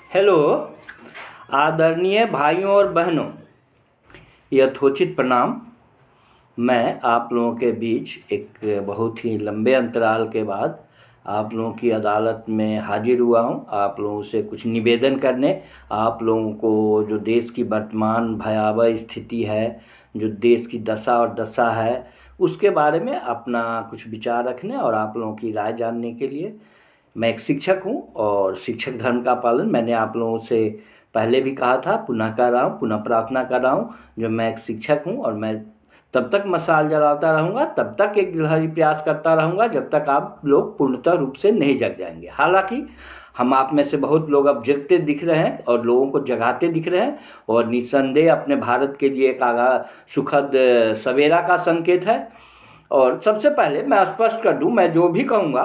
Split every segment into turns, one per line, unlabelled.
Hello आदरणीय भाइयों और बहनों, यथोचित प्रणाम। मैं आप लोगों के बीच एक बहुत ही लंबे अंतराल के बाद आप लोगों की अदालत में हाजिर हुआ हूं, आप लोगों से कुछ निवेदन करने। आप लोगों को जो देश की वर्तमान भयावह स्थिति है, जो देश की दशा और दशा है, उसके बारे में अपना कुछ विचार रखने और आप लोगों की राय जानने के लिए। मैं एक शिक्षक हूँ और शिक्षक धर्म का पालन मैंने आप लोगों से पहले भी कहा था, पुनः कर रहा हूँ, पुनः प्रार्थना कर रहा हूँ। जो मैं एक शिक्षक हूँ और मैं तब तक मशाल जलाता रहूँगा, तब तक एक गिलहरी प्रयास करता रहूँगा जब तक आप लोग पूर्णतः रूप से नहीं जग जाएंगे। हालांकि हम आप में से बहुत लोग अब जगते दिख रहे हैं और लोगों को जगाते दिख रहे हैं, और निस्संदेह अपने भारत के लिए एक सुखद सवेरा का संकेत है। और सबसे पहले मैं स्पष्ट कर दूं, मैं जो भी कहूँगा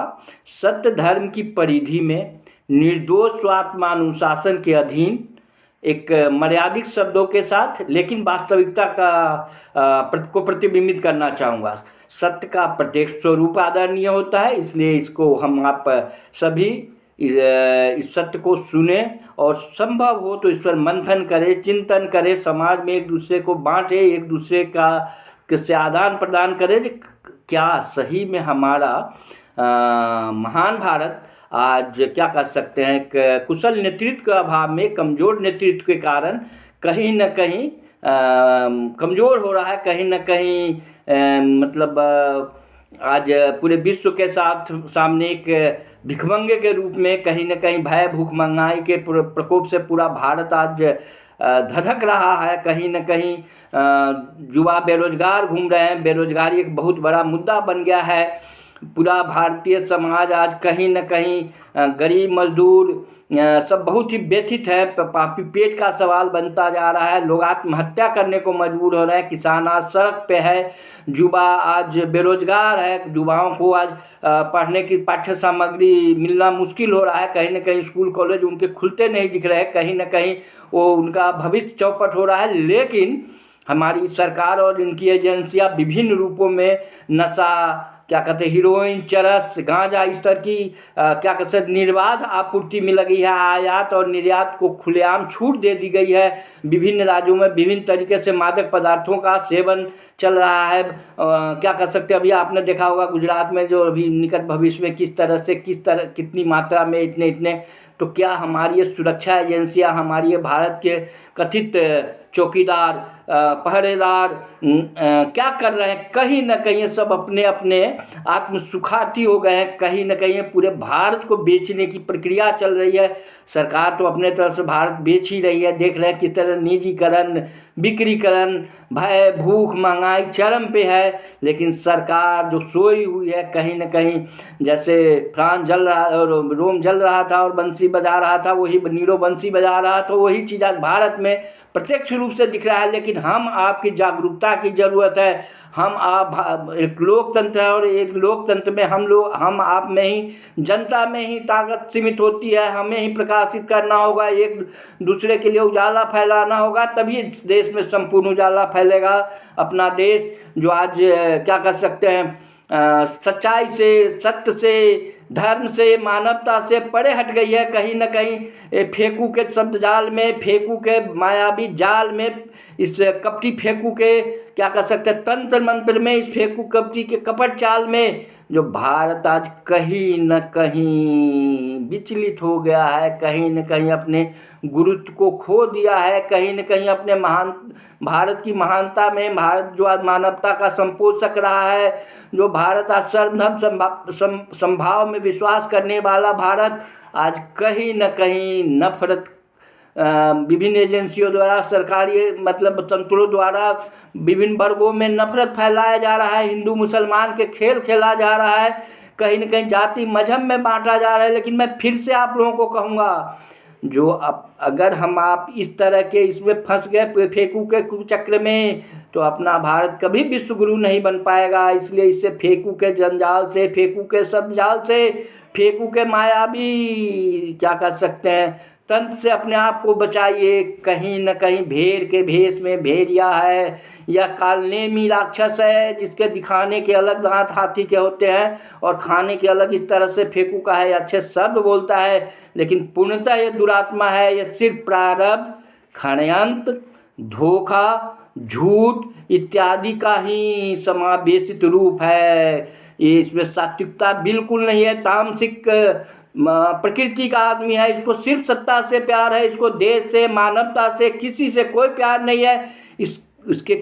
सत्य धर्म की परिधि में निर्दोष स्वात्मानुशासन के अधीन एक मर्यादित शब्दों के साथ, लेकिन वास्तविकता को प्रतिबिंबित करना चाहूँगा। सत्य का प्रत्यक्ष स्वरूप आदरणीय होता है, इसलिए इसको हम आप सभी इस सत्य को सुने और संभव हो तो इस पर मंथन करें, चिंतन करें, समाज में एक दूसरे को बांटे, एक दूसरे का किससे आदान प्रदान करें। क्या सही में हमारा महान भारत आज क्या कर सकते हैं, कुशल नेतृत्व के अभाव में, कमजोर नेतृत्व के कारण कहीं न कहीं कमजोर हो रहा है, कहीं न कहीं मतलब आज पूरे विश्व के साथ सामने एक भिखमंगे के रूप में, कहीं न कहीं भय भूख महंगाई के प्रकोप से पूरा भारत आज धधक रहा है। कहीं न कहीं युवा बेरोजगार घूम रहे हैं, बेरोजगारी एक बहुत बड़ा मुद्दा बन गया है। पूरा भारतीय समाज आज कहीं न कहीं गरीब मजदूर सब बहुत ही व्यथित है, पापी पेट का सवाल बनता जा रहा है। लोग आत्महत्या करने को मजबूर हो रहे हैं, किसान आज सड़क पे है, युवा आज बेरोजगार है, युवाओं को आज पढ़ने की पाठ्य सामग्री मिलना मुश्किल हो रहा है। कहीं न कहीं स्कूल कॉलेज उनके खुलते नहीं दिख रहे हैं, कहीं न कहीं वो उनका भविष्य चौपट हो रहा है। लेकिन हमारी सरकार और इनकी एजेंसियां विभिन्न रूपों में नशा, क्या कहते हैं, हीरोइन, चरस, गांजा, इस तरह की क्या कहते हैं निर्बाध आपूर्ति में लगी है। आयात और निर्यात को खुलेआम छूट दे दी गई है। विभिन्न राज्यों में विभिन्न तरीके से मादक पदार्थों का सेवन चल रहा है। क्या कर सकते हैं, अभी आपने देखा होगा गुजरात में जो अभी निकट भविष्य में किस तरह कितनी मात्रा में इतने। तो क्या हमारी ये सुरक्षा एजेंसियां, हमारी ये भारत के कथित चौकीदार, पहरेदार क्या कर रहे हैं? कहीं न कहीं सब अपने अपने आत्मसुखार्थी हो गए हैं। कहीं न कहीं पूरे भारत को बेचने की प्रक्रिया चल रही है। सरकार तो अपने तरफ से भारत बेच ही रही है। देख रहे हैं किस तरह निजीकरण, बिक्रीकरण, भय भूख महंगाई चरम पे है। लेकिन सरकार जो सोई हुई है, कहीं न कहीं जैसे फ्रांस जल रहा और रोम जल रहा था और बंसी बजा रहा था, वही नीरो बंसी बजा रहा, तो वही चीज़ आज भारत में प्रत्यक्ष रूप से दिख रहा है। लेकिन हम आपकी जागरूकता की जरूरत है। हम आप एक लोकतंत्र है और एक लोकतंत्र में हम आप में ही, जनता में ही ताकत सीमित होती है। हमें ही प्रकाशित करना होगा, एक दूसरे के लिए उजाला फैलाना होगा, तभी देश में संपूर्ण उजाला फैलेगा। अपना देश जो आज क्या कर सकते हैं, सच्चाई से, सत्य से, धर्म से, मानवता से परे हट गई है। कहीं न कहीं फेंकू के शब्द जाल में, फेंकू के मायावी जाल में, इस कपटी फेंकू के क्या कर सकते हैं तंत्र मंत्र में, इस फेंकू कपटी के कपट चाल में जो भारत आज कहीं न कहीं विचलित हो गया है, कहीं न कहीं अपने गुरुत्व को खो दिया है, कहीं न कहीं अपने भारत की महानता में, भारत जो आज मानवता का संपोषक रहा है, जो भारत आज सर्वधर्म संभाव में विश्वास करने वाला भारत, आज कहीं न कहीं नफरत विभिन्न एजेंसियों द्वारा, सरकारी मतलब तंत्रों द्वारा विभिन्न वर्गों में नफरत फैलाया जा रहा है। हिंदू मुसलमान के खेल खेला जा रहा है, कहीं न कहीं जाति मजहब में बांटा जा रहा है। लेकिन मैं फिर से आप लोगों को कहूँगा, जो अगर हम आप इस तरह के इसमें फंस गए फेंकू के कुचक्र में, तो अपना भारत कभी विश्व गुरु नहीं बन पाएगा। इसलिए इससे फेंकू के जंजाल से, फेंकू के शब्द जाल से, फेंकू के मायावी क्या कर सकते हैं तंत्र से अपने आप को बचाइए। कहीं न कहीं भेड़ के भेष में भेड़िया है या कालनेमी राक्षस है, जिसके दिखाने के अलग दांत हाथी के होते हैं और खाने के अलग इस तरह से फेंकू का है, अच्छे शब्द बोलता है, लेकिन पूर्णतः ये दुरात्मा है। ये सिर्फ प्रारब्ध, षड्यंत्र, धोखा, झूठ इत्यादि का ही समावेशित रूप है। ये इसमें सात्विकता बिल्कुल नहीं है। तामसिक प्रकृति का आदमी है, इसको सिर्फ सत्ता से प्यार है, इसको देश से, मानवता से, किसी से कोई प्यार नहीं है। इसके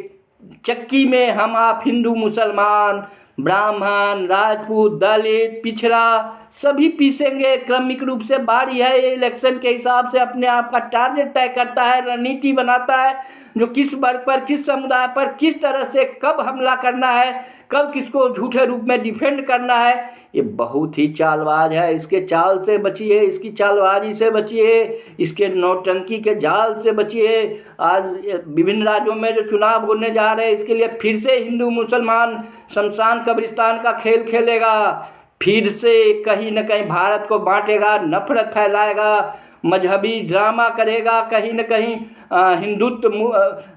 चक्की में हम आप हिंदू, मुसलमान, ब्राह्मण, राजपूत, दलित, पिछड़ा सभी पीसेंगे क्रमिक रूप से। बारी है ये इलेक्शन के हिसाब से अपने आप का टारगेट तय करता है, रणनीति बनाता है, जो किस वर्ग पर, किस समुदाय पर, किस तरह से कब हमला करना है, कब किसको झूठे रूप में डिफेंड करना है। ये बहुत ही चालबाज है। इसके चाल से बचिए, इसकी चालबाजी से बचिए, इसके नौटंकी के जाल से बचिए। आज विभिन्न राज्यों में जो चुनाव होने जा रहे हैं, इसके लिए फिर से हिंदू मुसलमान शमशान कब्रिस्तान का खेल खेलेगा, फिर से कहीं न कहीं भारत को बांटेगा, नफरत फैलाएगा, मजहबी ड्रामा करेगा, कहीं न कहीं हिंदुत्व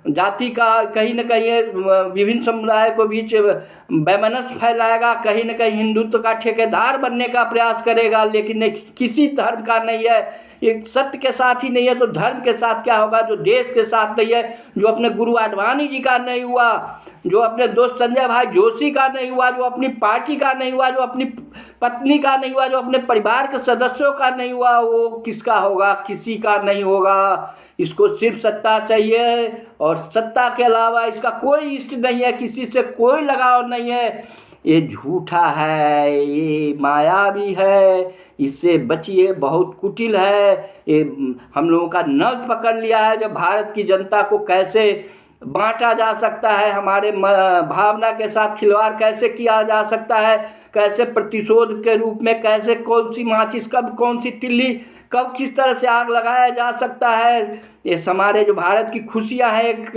जाति का कहीं न कहीं विभिन्न समुदाय को बीच वैमनस्य फैलाएगा, कहीं न कहीं हिंदुत्व का ठेकेदार बनने का प्रयास करेगा। लेकिन किसी धर्म का नहीं है, एक सत्य के साथ ही नहीं है तो धर्म के साथ क्या होगा? जो देश के साथ नहीं है, जो अपने गुरु आडवाणी जी का नहीं हुआ, जो अपने दोस्त संजय भाई जोशी का नहीं हुआ, जो अपनी पार्टी का नहीं हुआ, जो अपनी पत्नी का नहीं हुआ, जो अपने परिवार के सदस्यों का नहीं हुआ, वो किसका होगा? किसी का नहीं होगा। इसको सिर्फ सत्ता चाहिए और सत्ता के अलावा इसका कोई इष्ट नहीं है, किसी से कोई लगाव नहीं है। ये झूठा है, ये मायावी है, इससे बचिए, बहुत कुटिल है। ये हम लोगों का नब्ज पकड़ लिया है, जब भारत की जनता को कैसे बांटा जा सकता है, हमारे भावना के साथ खिलवाड़ कैसे किया जा सकता है, कैसे प्रतिशोध के रूप में कैसे कौन सी माचिस कब कौन सी तिल्ली कब किस तरह से आग लगाया जा सकता है। ये हमारे जो भारत की खुशियां हैं, एक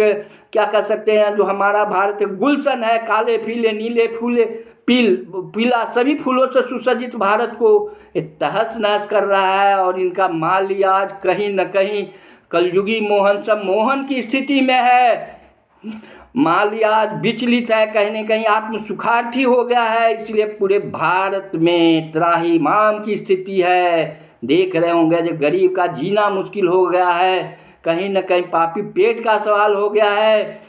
क्या कह सकते हैं, जो हमारा भारत गुलशन है, काले पीले नीले फूले पीला सभी फूलों से सुसज्जित भारत को तहस नहस कर रहा है। और इनका माल आज कहीं न कहीं कलयुगी मोहन सब मोहन की स्थिति में है। माल आज विचलित है, कहीं न कहीं आत्म सुखार्थी हो गया है। इसलिए पूरे भारत में त्राहिमाम की स्थिति है। देख रहे होंगे जो गरीब का जीना मुश्किल हो गया है, कहीं न कहीं पापी पेट का सवाल हो गया है।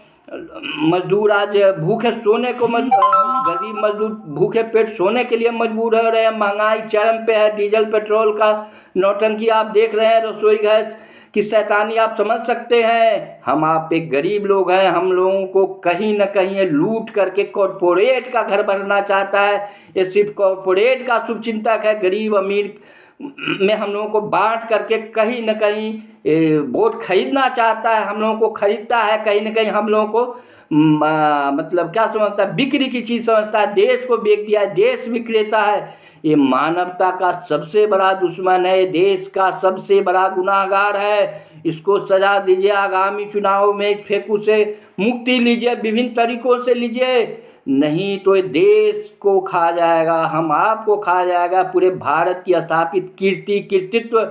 मजदूर आज भूखे सोने को गरीब मजदूर भूखे पेट सोने के लिए मजबूर हो रहे हैं। महंगाई चरम पे है, डीजल पेट्रोल का नौटंकी आप देख रहे हैं, रसोई गैस की शैतानी आप समझ सकते हैं। हम आप एक गरीब लोग हैं, हम लोगों को कहीं न कहीं ये लूट करके कॉरपोरेट का घर बनना चाहता है। ये सिर्फ कॉरपोरेट का शुभचिंतक है, गरीब अमीर में हम लोगों को बांट करके कहीं न कहीं वोट खरीदना चाहता है, हम लोगों को खरीदता है, कहीं न कहीं हम लोगों को मतलब क्या समझता है, बिक्री की चीज़ समझता है, देश को बेच दिया है, देश विक्रेता है। ये मानवता का सबसे बड़ा दुश्मन है, देश का सबसे बड़ा गुनाहगार है। इसको सजा दीजिए, आगामी चुनाव में इस फेंकू से मुक्ति लीजिए, विभिन्न तरीकों से लीजिए, नहीं तो ये देश को खा जाएगा, हम आपको खा जाएगा। पूरे भारत की स्थापित कीर्ति, कृतित्व,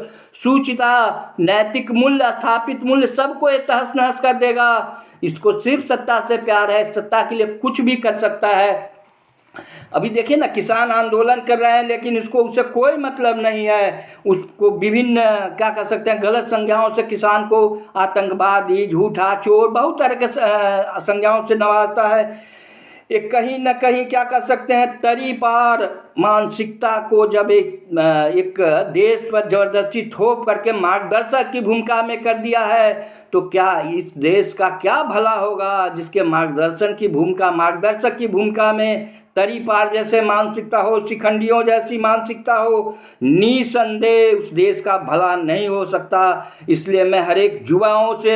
सूचिता, नैतिक मूल्य, स्थापित मूल्य सबको ये तहस नहस कर देगा। इसको सिर्फ सत्ता से प्यार है, सत्ता के लिए कुछ भी कर सकता है। अभी देखिए ना, किसान आंदोलन कर रहे हैं, लेकिन उसको उससे कोई मतलब नहीं है। उसको विभिन्न क्या कह सकते हैं गलत संज्ञाओं से किसान को आतंकवादी, झूठा, चोर बहुत तरह के संज्ञाओं से नवाजता है। एक कहीं न कहीं क्या कर सकते हैं, तरी पार मानसिकता को जब एक देश पर जबरदस्ती थोप करके मार्गदर्शक की भूमिका में कर दिया है, तो क्या इस देश का क्या भला होगा जिसके मार्गदर्शक की भूमिका में तरी पार जैसे मानसिकता हो, शिखंडियों जैसी मानसिकता हो, निसंदेह उस देश का भला नहीं हो सकता। इसलिए मैं हर एक युवाओं से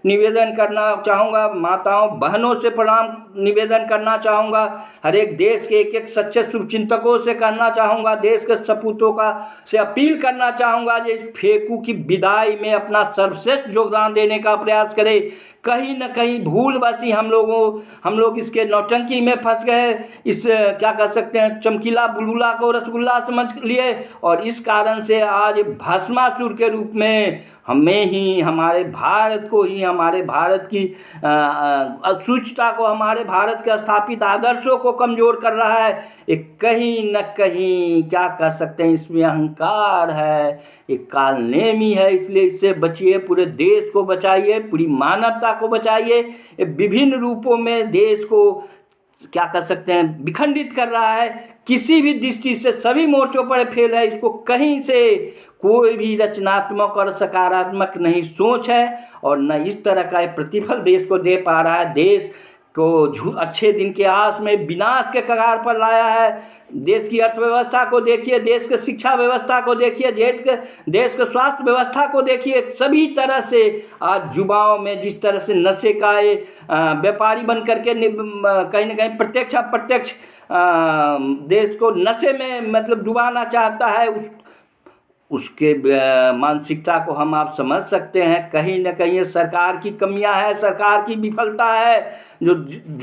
निवेदन करना चाहूँगा, माताओं बहनों से प्रणाम निवेदन करना चाहूँगा, हर एक देश के एक एक सच्चे शुभचिंतकों से कहना चाहूँगा, देश के सपूतों का से अपील करना चाहूँगा, जो इस फेंकू की विदाई में अपना सर्वश्रेष्ठ योगदान देने का प्रयास करें। कहीं न कहीं भूलवश ही हम लोग इसके नौटंकी में फंस गए। इस क्या कह सकते हैं, चमकीला बुलबुला को रसगुल्ला समझ लिए, और इस कारण से आज भस्मासुर के रूप में हमें ही, हमारे भारत को ही, हमारे भारत की अशुचिता को, हमारे भारत के स्थापित आदर्शों को कमज़ोर कर रहा है। एक कहीं न कहीं क्या कह सकते हैं, इसमें अहंकार है, एक कालनेमी है। इसलिए इससे बचिए, पूरे देश को बचाइए, पूरी मानवता को बचाइए। विभिन्न रूपों में देश को क्या कर सकते हैं, विखंडित कर रहा है। किसी भी दृष्टि से सभी मोर्चों पर फेल है। इसको कहीं से कोई भी रचनात्मक और सकारात्मक नहीं सोच है, और न इस तरह का प्रतिफल देश को दे पा रहा है। देश को अच्छे दिन के आस में विनाश के कगार पर लाया है। देश की अर्थव्यवस्था को देखिए, देश के शिक्षा व्यवस्था को देखिए, देश के स्वास्थ्य व्यवस्था को देखिए। सभी तरह से आज युवाओं में जिस तरह से नशे का व्यापारी बन करके कहीं न कहीं प्रत्यक्ष अप्रत्यक्ष देश को नशे में मतलब डुबाना चाहता है, उसके मानसिकता को हम आप समझ सकते हैं। कहीं न कहीं सरकार की कमियां है, सरकार की विफलता है। जो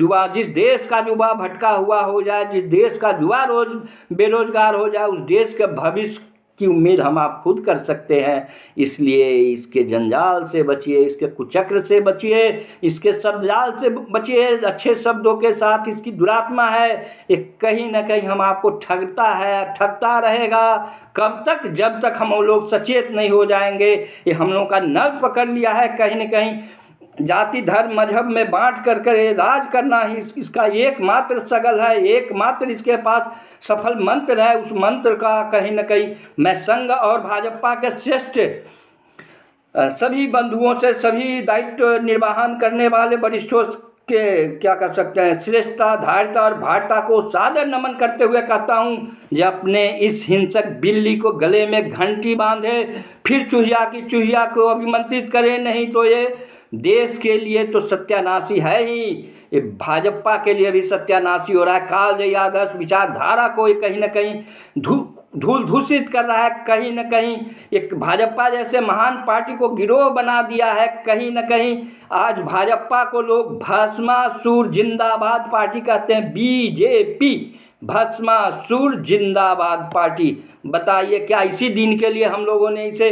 युवा, जिस देश का युवा भटका हुआ हो जाए, जिस देश का युवा बेरोजगार हो जाए, उस देश के भविष्य की उम्मीद हम आप खुद कर सकते हैं। इसलिए इसके जंजाल से बचिए, इसके कुचक्र से बचिए, इसके शब्दजाल से बचिए। अच्छे शब्दों के साथ इसकी दुरात्मा है, ये कहीं न कहीं हम आपको ठगता है, ठगता रहेगा। कब तक? जब तक हम लोग सचेत नहीं हो जाएंगे। ये हम लोगों का नर्व पकड़ लिया है। कहीं न कहीं जाति धर्म मजहब में बांट कर राज करना ही इसका एकमात्र सगल है, एकमात्र इसके पास सफल मंत्र है। उस मंत्र का कहीं न कहीं मैं संघ और भाजपा के श्रेष्ठ सभी बंधुओं से, सभी दायित्व निर्वहन करने वाले वरिष्ठों के क्या कर सकते हैं, श्रेष्ठता, धारिता और भाटता को सादर नमन करते हुए कहता हूँ, जो अपने इस हिंसक बिल्ली को गले में घंटी बांधे, फिर चूहिया की चूहिया को अभिमंत्रित करे। नहीं तो ये देश के लिए तो सत्यानाशी है ही, ये भाजपा के लिए भी सत्यानाशी हो रहा है। कालजयी आदर्श विचारधारा को ये कहीं न कहीं धूल धूषित कर रहा है। कहीं न कहीं एक भाजपा जैसे महान पार्टी को गिरोह बना दिया है। कहीं न कहीं आज भाजपा को लोग भस्मासुर जिंदाबाद पार्टी कहते हैं, बीजेपी भस्मासुर जिंदाबाद पार्टी। बताइए, क्या इसी दिन के लिए हम लोगों ने इसे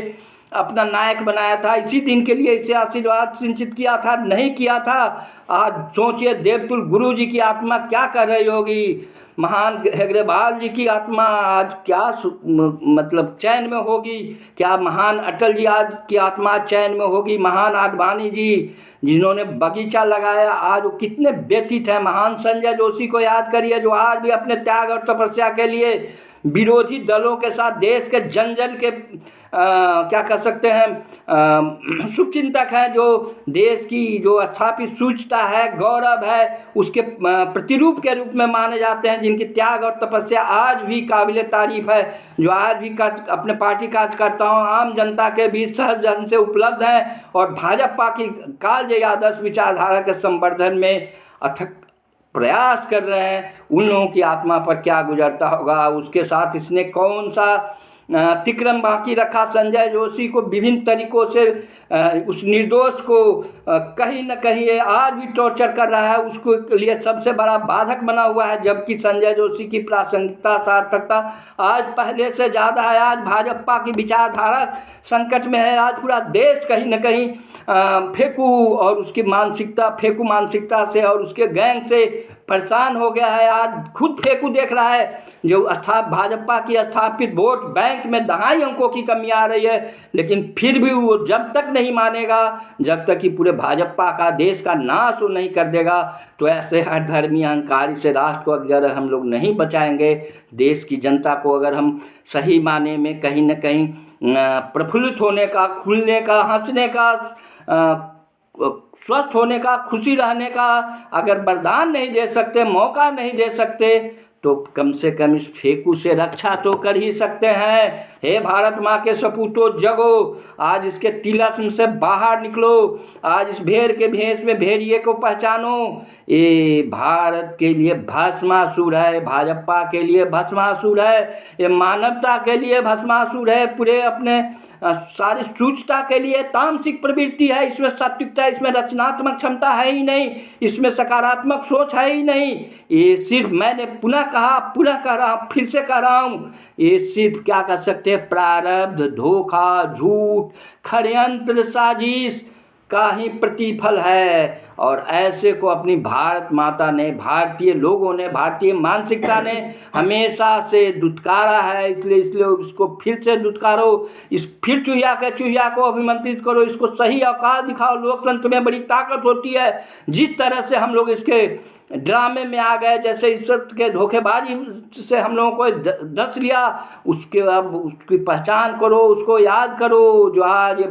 अपना नायक बनाया था? इसी दिन के लिए इसे आशीर्वाद सिंचित किया था? नहीं किया था। आज सोचिए, देवतुल गुरु जी की आत्मा क्या कर रही होगी, महान हेगड़ेवाल जी की आत्मा आज क्या मतलब चैन में होगी, क्या महान अटल जी आज की आत्मा चैन में होगी, महान आडवाणी जी जिन्होंने बगीचा लगाया आज वो कितने व्यथित हैं, महान संजय जोशी को याद करिए जो आज भी अपने त्याग और तपस्या के लिए विरोधी दलों के साथ देश के जन जन के क्या कर सकते हैं शुभचिंतक हैं, जो देश की जो स्थापित सूचता है, गौरव है, उसके प्रतिरूप के रूप में माने जाते हैं, जिनकी त्याग और तपस्या आज भी काबिले तारीफ है, जो आज भी अपने पार्टी कार्यकर्ताओं आम जनता के बीच सहज जन से उपलब्ध हैं और भाजपा की कालजयी आदर्श विचारधारा के संवर्धन में अथक प्रयास कर रहे हैं। उन लोगों की आत्मा पर क्या गुजरता होगा, उसके साथ इसने कौन सा तिक्रम बाकी रखा। संजय जोशी को विभिन्न तरीकों से उस निर्दोष को कहीं न कहीं आज भी टॉर्चर कर रहा है, उसको लिए सबसे बड़ा बाधक बना हुआ है। जबकि संजय जोशी की प्रासंगिकता, सार्थकता आज पहले से ज़्यादा है। आज भाजपा की विचारधारा संकट में है। आज पूरा देश कहीं न कहीं फेंकू और उसकी मानसिकता, फेंकू मानसिकता से और उसके गैंग से परेशान हो गया है। आज खुद फेंकू देख रहा है, जो भाजपा की स्थापित वोट बैंक में दहाई अंकों की कमी आ रही है, लेकिन फिर भी वो जब तक नहीं मानेगा, जब तक कि पूरे भाजपा का देश का नाश वो नहीं कर देगा, तो ऐसे हर धर्मी अहंकारी से राष्ट्र को अगर हम लोग नहीं बचाएंगे, देश की जनता को अगर हम सही माने में कहीं न कहीं प्रफुल्लित होने का, खुलने का, हंसने का, स्वस्थ होने का, खुशी रहने का अगर वरदान नहीं दे सकते, मौका नहीं दे सकते, तो कम से कम इस फेंकू से रक्षा तो कर ही सकते हैं। हे भारत माँ के सपूतों, जगो, आज इसके तिलस्म से बाहर निकलो, आज इस भेड़ के भेष में भेड़िए को पहचानो। ये भारत के लिए भस्मासुर है, भाजपा के लिए भस्मासुर है, ये मानवता के लिए भस्मासुर है। पूरे अपने सारी सूचता के लिए तामसिक प्रवृत्ति है, इसमें सात्विकता, इसमें रचनात्मक क्षमता है ही नहीं, इसमें सकारात्मक सोच है ही नहीं। ये सिर्फ, मैंने पुनः कहा, पुनः कह रहा हूँ, फिर से कह रहा हूँ, ये सिर्फ क्या कर सकते हैं, प्रारब्ध, धोखा, झूठ, षड्यंत्र, साजिश का ही प्रतिफल है। और ऐसे को अपनी भारत माता ने, भारतीय लोगों ने, भारतीय मानसिकता ने हमेशा से दुत्कारा है। इसलिए इसको फिर से दुत्कारो, फिर चूहिया को अभिमंत्रित करो, इसको सही औकात दिखाओ। लोकतंत्र में बड़ी ताकत होती है। जिस तरह से हम लोग इसके ड्रामे में आ गए, जैसे इज्जत के धोखेबाजी से हम लोगों को डस लिया, उसके अब उसकी पहचान करो, उसको याद करो। जो आज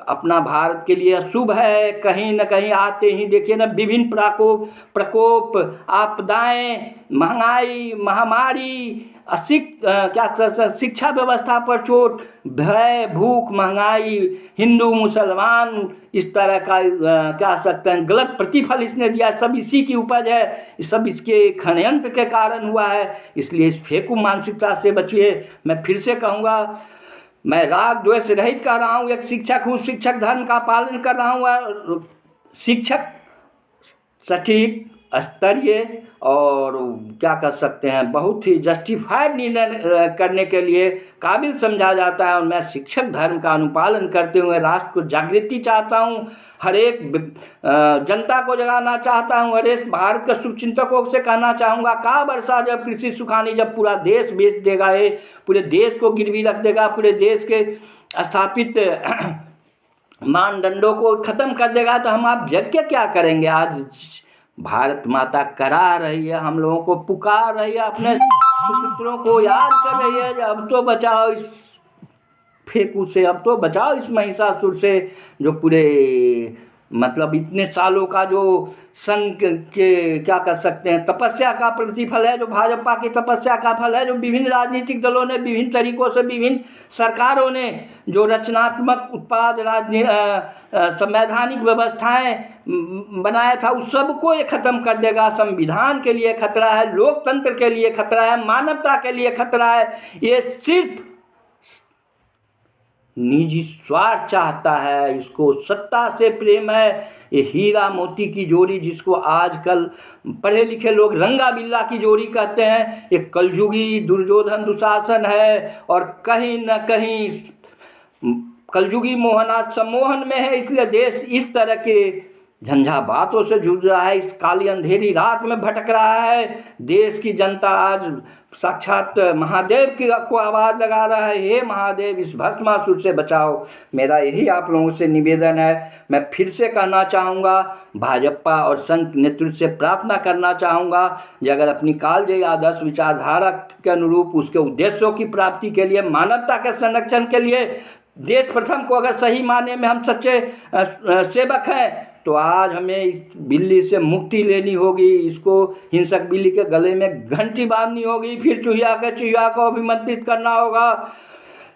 अपना भारत के लिए अशुभ है, कहीं न कहीं आते ही देखिए ना, विभिन्न प्रकोप, आपदाएं, महंगाई, महामारी, शिक्षा व्यवस्था पर चोट, भय, भूख, महंगाई, हिंदू मुसलमान, इस तरह का क्या सकते हैं गलत प्रतिफल इसने दिया, सब इसी की उपज है, सब इसके षड्यंत्र के कारण हुआ है। इसलिए इस फेकू मानसिकता से बचिए। मैं फिर से कहूँगा, मैं राग द्वेष रहित कर रहा हूँ, एक शिक्षक हूँ, शिक्षक धर्म का पालन कर रहा हूँ। शिक्षक सटीक, स्तरीय और क्या कर सकते हैं, बहुत ही जस्टिफाइड निर्णय करने के लिए काबिल समझा जाता है। और मैं शिक्षक धर्म का अनुपालन करते हुए राष्ट्र को जागृति चाहता हूँ, हर एक जनता को जगाना चाहता हूँ, हर एक भारत के शुभचिंतकों से कहना चाहूँगा, का वर्षा जब कृषि सुखानी, जब पूरा देश बेच देगा, ये पूरे देश को गिरवी रख देगा, पूरे देश के स्थापित मानदंडों को खत्म कर देगा, तो हम आप जग के क्या करेंगे। आज भारत माता करा रही है, हम लोगों को पुकार रही है, अपने सुपुत्रों को याद कर रही है, अब तो बचाओ इस फेकू से, अब तो बचाओ इस महिषासुर से, जो पूरे मतलब इतने सालों का जो संघ के क्या कर सकते हैं तपस्या का प्रतिफल है, जो भाजपा की तपस्या का फल है, जो विभिन्न राजनीतिक दलों ने विभिन्न तरीकों से, विभिन्न सरकारों ने जो रचनात्मक उत्पाद संवैधानिक व्यवस्थाएं बनाया था, उस सबको ये खत्म कर देगा। संविधान के लिए खतरा है, लोकतंत्र के लिए खतरा है, मानवता के लिए खतरा है। ये सिर्फ निजी स्वार्थ चाहता है, इसको सत्ता से प्रेम है। ये हीरा मोती की जोड़ी, जिसको आजकल पढ़े लिखे लोग रंगा बिल्ला की जोड़ी कहते हैं, ये कलयुगी दुर्योधन दुशासन है, और कहीं न कहीं कलयुगी मोहन आज सम्मोहन में है। इसलिए देश इस तरह के झंझावातों से जूझ रहा है, इस काली अंधेरी रात में भटक रहा है। देश की जनता आज साक्षात महादेव को आवाज़ लगा रहा है, हे महादेव, इस भस्मासुर से बचाओ। मेरा यही आप लोगों से निवेदन है। मैं फिर से कहना चाहूँगा, भाजपा और संघ नेतृत्व से प्रार्थना करना चाहूँगा, कि अगर अपनी कालजयी आदर्श विचारधारा के अनुरूप उसके उद्देश्यों की प्राप्ति के लिए, मानवता के संरक्षण के लिए, देश प्रथम को अगर सही माने में हम सच्चे सेवक हैं, तो आज हमें इस बिल्ली से मुक्ति लेनी होगी। इसको हिंसक बिल्ली के गले में घंटी बांधनी होगी, फिर चूहिया को अभिमंत्रित करना होगा।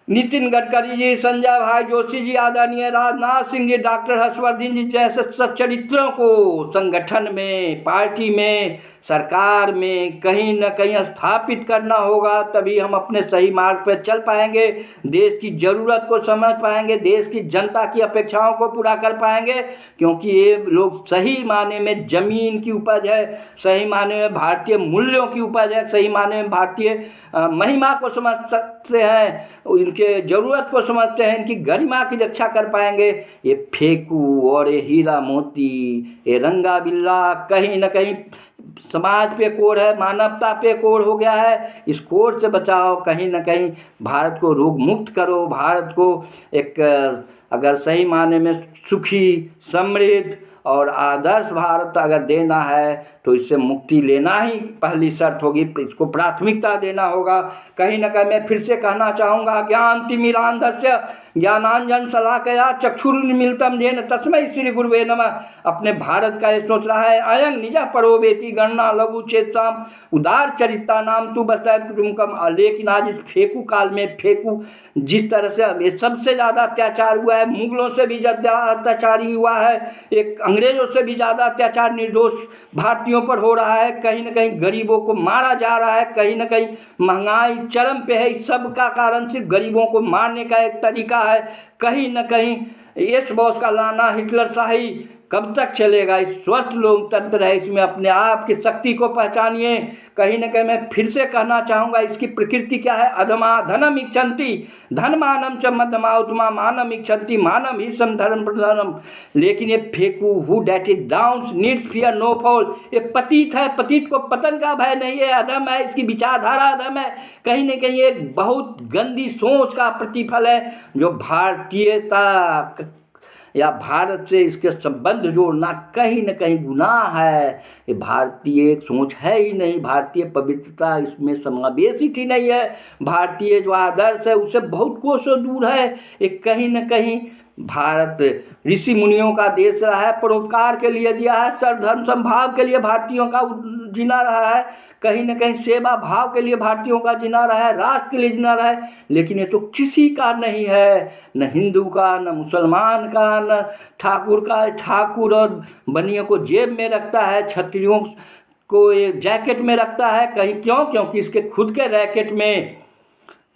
नितिन गडकरी जी, संजय भाई जोशी जी, आदरणीय राजनाथ सिंह जी, डॉक्टर हर्षवर्धन जी जैसे सच्चरित्रों को संगठन में, पार्टी में, सरकार में कहीं न कहीं स्थापित करना होगा। तभी हम अपने सही मार्ग पर चल पाएंगे, देश की ज़रूरत को समझ पाएंगे, देश की जनता की अपेक्षाओं को पूरा कर पाएंगे। क्योंकि ये लोग सही माने में ज़मीन की उपज है, सही माने में भारतीय मूल्यों की उपज है, सही माने में भारतीय महिमा को समझ सकते हैं, इनके ज़रूरत को समझते हैं, इनकी गरिमा की रक्षा कर पाएंगे। ये फेकू और ये हीरा मोती, ये रंगा बिल्ला कहीं न कहीं समाज पे कोड़ है, मानवता पे कोड़ हो गया है। इस कोड़ से बचाओ, कहीं न कहीं भारत को रोग मुक्त करो, भारत को एक अगर सही माने में सुखी, समृद्ध और आदर्श भारत अगर देना है, तो इससे मुक्ति लेना ही पहली शर्त होगी, इसको प्राथमिकता देना होगा। कहीं न कहीं मैं फिर से कहना चाहूँगा, ज्ञानांतिमिरान्धस्य ज्ञानांजन शलाकया चक्षुरुन्मीलितं येन तस्मै श्री गुरुवे नमः। अपने भारत का ये सोच रहा है, अयं निजा परोवेति गणना लघु चेताम उदार चरिता नाम तू बसैत कुटुम्बकम। लेकिन आज इस फेकू काल में, फेकू जिस तरह से सबसे ज़्यादा अत्याचार हुआ है, मुगलों से भी ज़्यादा अत्याचारी हुआ है, एक अंग्रेज़ों से भी ज़्यादा अत्याचार निर्दोष भारतीयों पर हो रहा है। कहीं ना कहीं गरीबों को मारा जा रहा है, कहीं ना कहीं महंगाई चरम पे है। इस सब का कारण सिर्फ गरीबों को मारने का एक तरीका है। कहीं ना कहीं यस बॉस का लाना, हिटलर शाही कब तक चलेगा? इस स्वस्थ लोकतंत्र है, इसमें अपने आप की शक्ति को पहचानिए। कहीं ना कहीं मैं फिर से कहना चाहूँगा, इसकी प्रकृति क्या है? अधमा धनम इच्छन्ति धनमानम च मध्यमा उत्तमा मानम इच्छन्ति मानम ही सम धर्म प्रधानम। लेकिन ये फेंकू who that is down need fear no fall. ये पतित है, पतित को पतन का भय नहीं है, अधम है, इसकी विचारधारा अधम है। कहीं ना कहीं एक बहुत गंदी सोच का प्रतिफल है, जो भारतीयता या भारत से इसके संबंध जोड़ना कहीं न कहीं गुनाह है। ये भारतीय सोच है ही नहीं, भारतीय पवित्रता इसमें समावेशित ही नहीं है। भारतीय जो आदर्श है उससे बहुत कोसों दूर है। ये कहीं न कहीं भारत ऋषि मुनियों का देश रहा है, परोपकार के लिए दिया है, सर्वधर्म समभाव के लिए भारतीयों का जीना रहा है, कहीं न कहीं सेवा भाव के लिए भारतीयों का जीना रहा है, राष्ट्र के लिए जीना रहा है। लेकिन ये तो किसी का नहीं है, न हिंदू का, न मुसलमान का, न ठाकुर का। ठाकुर और बनियों को जेब में रखता है, क्षत्रियों को एक जैकेट में रखता है। कहीं क्यों? क्योंकि इसके खुद के रैकेट में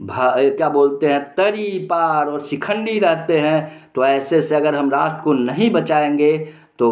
क्या बोलते हैं, तरी पार और शिखंडी रहते हैं। तो ऐसे से अगर हम राष्ट्र को नहीं बचाएंगे तो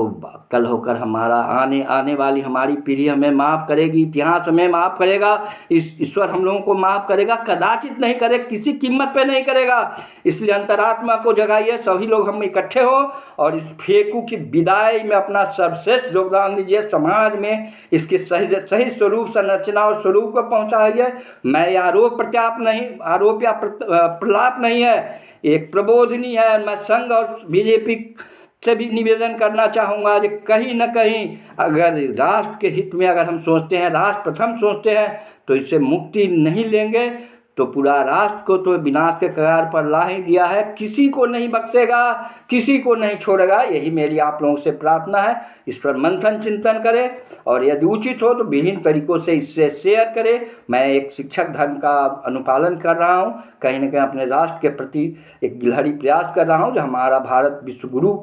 कल होकर हमारा आने वाली हमारी पीढ़ी हमें माफ़ करेगी, इतिहास हमें माफ़ करेगा, ईश्वर हम लोगों को माफ़ करेगा, कदाचित नहीं करे, किसी कीमत पे नहीं करेगा। इसलिए अंतरात्मा को जगाइए, सभी लोग हम इकट्ठे हो और इस फेंकू की विदाई में अपना सर्वश्रेष्ठ योगदान दीजिए। समाज में इसकी सही स्वरूप, संरचना और स्वरूप को पहुँचाइए। मैं आरोप या प्रलाप नहीं है, एक प्रबोधनी है। मैं संघ और बीजेपी से भी निवेदन करना चाहूँगा कि कहीं न कहीं अगर राष्ट्र के हित में अगर हम सोचते हैं, राष्ट्र प्रथम सोचते हैं, तो इससे मुक्ति नहीं लेंगे तो पूरा राष्ट्र को तो विनाश के कगार पर ला ही दिया है। किसी को नहीं बख्शेगा, किसी को नहीं छोड़ेगा। यही मेरी आप लोगों से प्रार्थना है। इस पर मंथन चिंतन करें और यदि उचित हो तो विभिन्न तरीकों से इससे शेयर करें। मैं एक शिक्षक धर्म का अनुपालन कर रहा हूँ, कहीं न कहीं अपने राष्ट्र के प्रति एक गिलहरी प्रयास कर रहा हूँ, जो हमारा भारत विश्वगुरु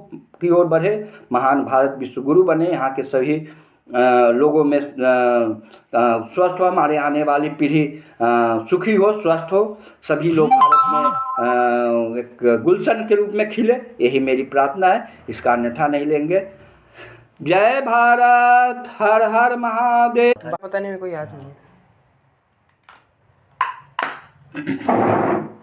की ओर बढ़े, महान भारत विश्वगुरु बने, यहाँ के सभी लोगों में स्वस्थ हो, हमारे आने वाली पीढ़ी सुखी हो, स्वस्थ हो, सभी लोग भारत में एक गुलशन के रूप में खिले। यही मेरी प्रार्थना है, इसका अन्यथा नहीं लेंगे। जय भारत, हर हर महादेव।
पता नहीं, मेरे को याद नहीं है।